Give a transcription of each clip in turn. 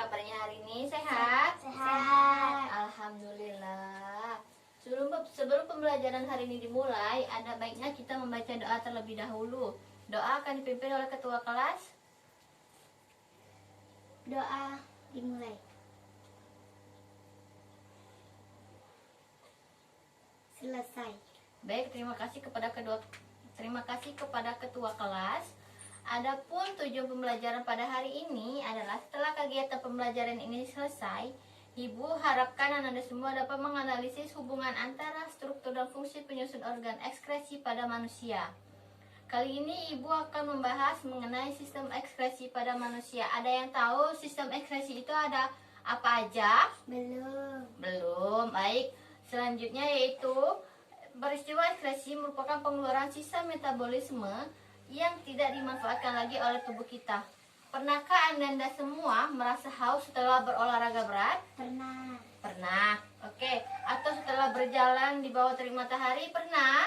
kabarnya hari ini? Sehat? Sehat. Alhamdulillah. Sebelum pembelajaran hari ini dimulai, ada baiknya kita membaca doa terlebih dahulu. Doa akan dipimpin oleh ketua kelas. Doa dimulai. Selesai. Baik, terima kasih kepada ketua kelas. Adapun tujuan pembelajaran pada hari ini adalah setelah kegiatan pembelajaran ini selesai, Ibu harapkan Anda semua dapat menganalisis hubungan antara struktur dan fungsi penyusun organ ekskresi pada manusia. Kali ini Ibu akan membahas mengenai sistem ekskresi pada manusia. Ada yang tahu sistem ekskresi itu ada apa aja? Belum. Baik. Selanjutnya yaitu peristiwa ekskresi merupakan pengeluaran sisa metabolisme yang tidak dimanfaatkan lagi oleh tubuh kita. Pernahkah Anda semua merasa haus setelah berolahraga berat? Pernah. Oke. Atau setelah berjalan di bawah terik matahari? Pernah.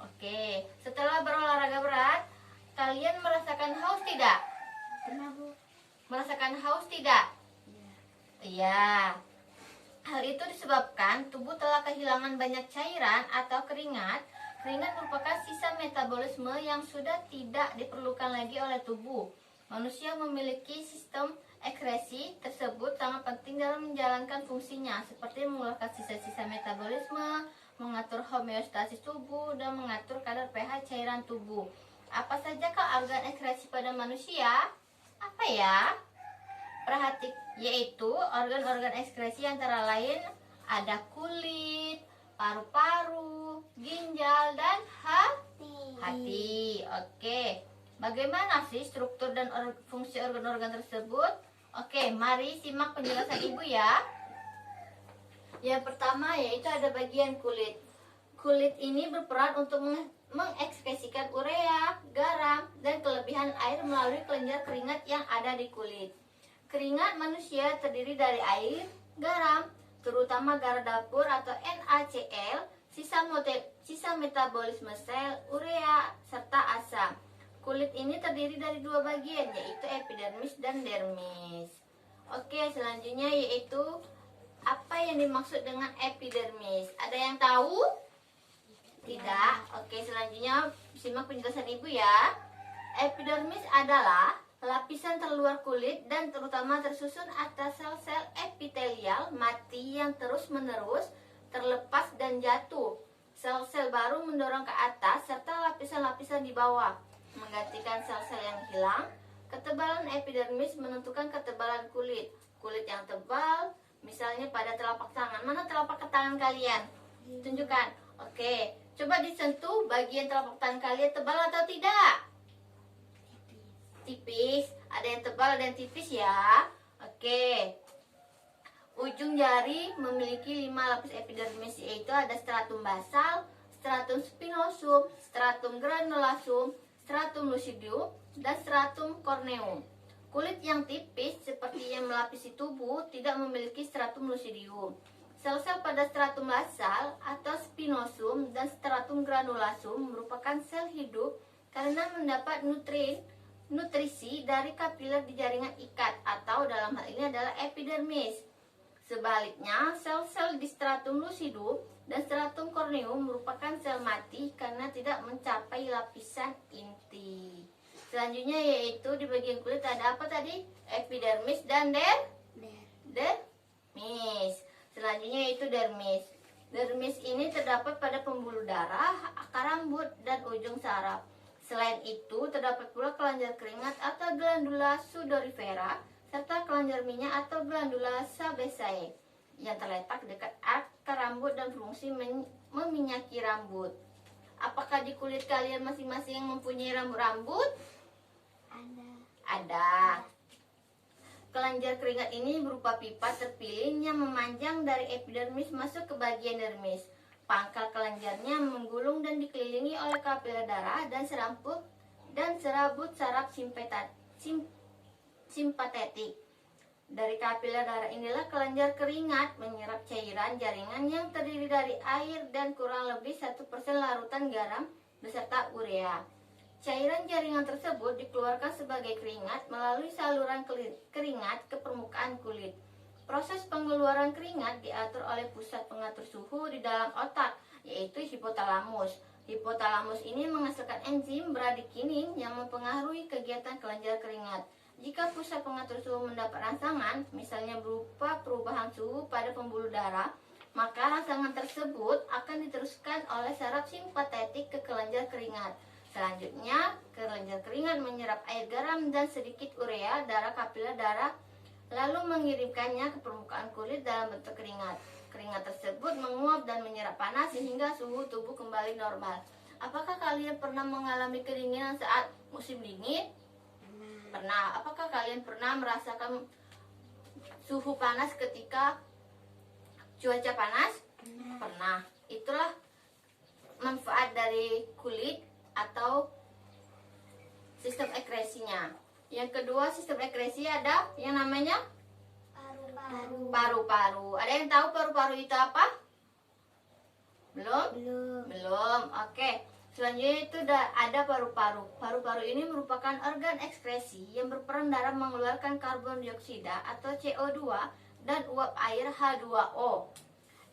Oke. Setelah berolahraga berat, kalian merasakan haus tidak? Pernah, Bu. Merasakan haus tidak? Iya. Hal itu disebabkan tubuh telah kehilangan banyak cairan atau keringat. Keringat merupakan sisa metabolisme yang sudah tidak diperlukan lagi oleh tubuh. Manusia memiliki sistem ekskresi tersebut sangat penting dalam menjalankan fungsinya, seperti mengeluarkan sisa-sisa metabolisme, mengatur homeostasis tubuh, dan mengatur kadar pH cairan tubuh. Apa sajakah organ ekskresi pada manusia? Apa ya? Yaitu organ-organ ekskresi antara lain ada kulit, paru-paru, ginjal, dan hati. Oke. Bagaimana sih struktur dan fungsi organ-organ tersebut? Oke, mari simak penjelasan Ibu ya. Yang pertama yaitu ada bagian kulit. Kulit ini berperan untuk mengekskresikan urea, garam, dan kelebihan air melalui kelenjar keringat yang ada di kulit. Keringat manusia terdiri dari air, garam, terutama garam dapur atau NaCl, sisa metabolisme sel, urea, serta asam. Kulit ini terdiri dari dua bagian, yaitu epidermis dan dermis. Oke, selanjutnya yaitu apa yang dimaksud dengan epidermis? Ada yang tahu? Tidak. Oke, selanjutnya simak penjelasan Ibu ya. Epidermis adalah lapisan terluar kulit dan terutama tersusun atas sel-sel epitelial mati yang terus-menerus terlepas dan jatuh. Sel-sel baru mendorong ke atas serta lapisan-lapisan di bawah menggantikan sel-sel yang hilang. Ketebalan epidermis menentukan ketebalan kulit. Kulit yang tebal, misalnya pada telapak tangan. Mana telapak tangan kalian? Tunjukkan. Oke, coba disentuh bagian telapak tangan kalian tebal atau tidak? Tipis. Ada yang tebal dan tipis ya. Oke. Ujung jari memiliki 5 lapis epidermis, yaitu ada stratum basal, stratum spinosum, stratum granulasum, stratum lucidum, dan stratum corneum. Kulit yang tipis seperti yang melapisi tubuh tidak memiliki stratum lucidium. Sel-sel pada stratum basal atau spinosum dan stratum granulasum merupakan sel hidup karena mendapat nutrisi dari kapiler di jaringan ikat atau dalam hal ini adalah epidermis. Sebaliknya, sel-sel di stratum lucidum dan stratum corneum merupakan sel mati karena tidak mencapai lapisan inti. Selanjutnya yaitu di bagian kulit ada apa tadi? Epidermis dan dermis. Selanjutnya yaitu dermis. Dermis ini terdapat pada pembuluh darah, akar rambut, dan ujung saraf. Selain itu, terdapat pula kelenjar keringat atau glandula sudorifera, serta kelenjar minyak atau glandula sebaceae yang terletak dekat akar rambut dan berfungsi meminyaki rambut. Apakah di kulit kalian masing-masing yang mempunyai rambut-rambut? Ada. Kelenjar keringat ini berupa pipa terpilih yang memanjang dari epidermis masuk ke bagian dermis. Pangkal kelenjarnya menggulung dan dikelilingi oleh kapiler darah dan serabut saraf simpatetik. Dari kapiler darah inilah kelenjar keringat menyerap cairan jaringan yang terdiri dari air dan kurang lebih 1% larutan garam beserta urea. Cairan jaringan tersebut dikeluarkan sebagai keringat melalui saluran keringat ke permukaan kulit. Proses pengeluaran keringat diatur oleh pusat pengatur suhu di dalam otak, yaitu hipotalamus. Hipotalamus ini menghasilkan enzim bradikinin yang mempengaruhi kegiatan kelenjar keringat. Jika pusat pengatur suhu mendapat rangsangan, misalnya berupa perubahan suhu pada pembuluh darah, maka rangsangan tersebut akan diteruskan oleh saraf simpatetik ke kelenjar keringat. Selanjutnya, kelenjar keringat menyerap air garam dan sedikit urea darah kapiler darah, lalu mengirimkannya ke permukaan kulit dalam bentuk keringat. Keringat tersebut menguap dan menyerap panas sehingga suhu tubuh kembali normal. Apakah kalian pernah mengalami kedinginan saat musim dingin? Pernah. Apakah kalian pernah merasakan suhu panas ketika cuaca panas? Pernah. Itulah manfaat dari kulit atau sistem ekskresinya. Yang kedua, sistem ekskresi ada yang namanya paru-paru. Ada yang tahu paru-paru itu apa? Belum? Belum. Oke. Selanjutnya itu ada paru-paru. Paru-paru ini merupakan organ ekskresi yang berperan dalam mengeluarkan karbon dioksida atau CO2 dan uap air H2O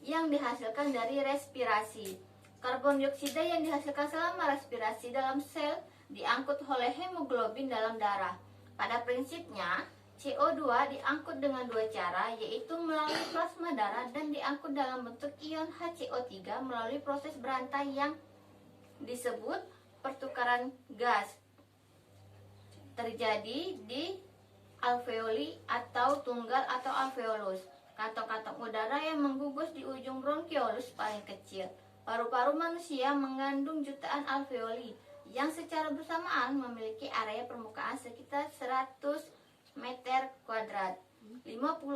yang dihasilkan dari respirasi. Karbon dioksida yang dihasilkan selama respirasi dalam sel diangkut oleh hemoglobin dalam darah. Pada prinsipnya, CO2 diangkut dengan dua cara, yaitu melalui plasma darah dan diangkut dalam bentuk ion HCO3 melalui proses berantai yang disebut pertukaran gas. Terjadi di alveoli atau tunggal atau alveolus, kantong-kantong udara yang menggugus di ujung bronkiolus paling kecil. Paru-paru manusia mengandung jutaan alveoli yang secara bersamaan memiliki area permukaan sekitar 100 meter kuadrat, 50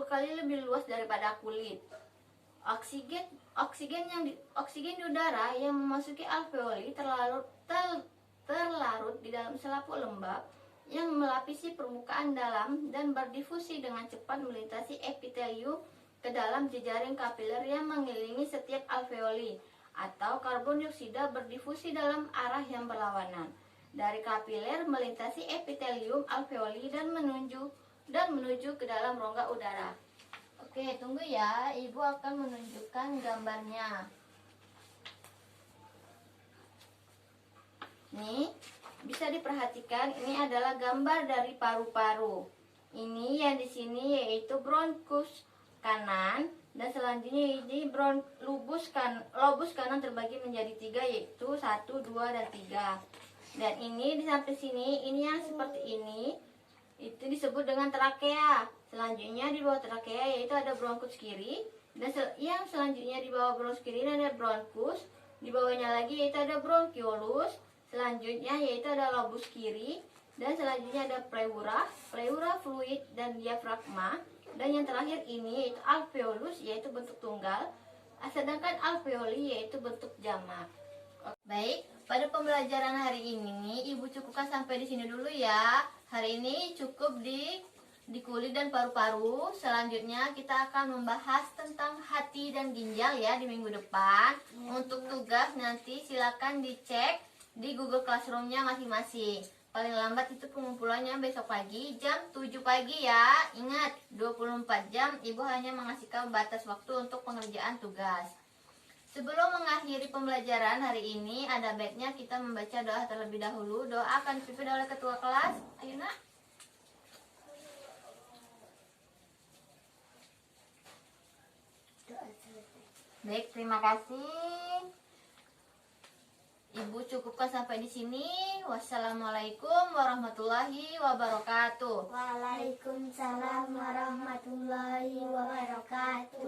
kali lebih luas daripada kulit. Oksigen di udara yang memasuki alveoli terlarut di dalam selaput lembab yang melapisi permukaan dalam dan berdifusi dengan cepat melintasi epitelium ke dalam jejaring kapiler yang mengelilingi setiap alveoli. Atau karbon dioksida berdifusi dalam arah yang berlawanan dari kapiler melintasi epitelium alveoli dan menuju ke dalam rongga udara. Oke, tunggu ya, Ibu akan menunjukkan gambarnya. Nih, bisa diperhatikan ini adalah gambar dari paru-paru. Ini yang di sini yaitu bronkus kanan. Dan selanjutnya ini lobus kanan terbagi menjadi 3, yaitu 1, 2, dan 3. Dan ini di samping sini, ini yang seperti ini, itu disebut dengan trakea. Selanjutnya di bawah trakea yaitu ada bronkus kiri. Dan yang selanjutnya di bawah bronkus kiri ada bronkus. Di bawahnya lagi yaitu ada bronkiolus. Selanjutnya yaitu ada lobus kiri. Dan selanjutnya ada pleura fluid, dan diafragma. Dan yang terakhir ini yaitu alveolus, yaitu bentuk tunggal, sedangkan alveoli yaitu bentuk jamak. Baik, pada pembelajaran hari ini Ibu cukupkan sampai di sini dulu ya. Hari ini cukup di kulit dan paru-paru. Selanjutnya kita akan membahas tentang hati dan ginjal ya di minggu depan. Untuk tugas nanti silakan dicek di Google Classroom-nya masing-masing. Paling lambat itu pengumpulannya besok pagi jam 7 pagi ya. Ingat, 24 jam Ibu hanya mengasihkan batas waktu untuk pengerjaan tugas. Sebelum mengakhiri pembelajaran hari ini, ada baiknya kita membaca doa terlebih dahulu. Doa akan dipimpin oleh ketua kelas. Ayo nak. Baik, terima kasih. Ibu cukupkan sampai di sini. Wassalamualaikum warahmatullahi wabarakatuh. Waalaikumsalam warahmatullahi wabarakatuh.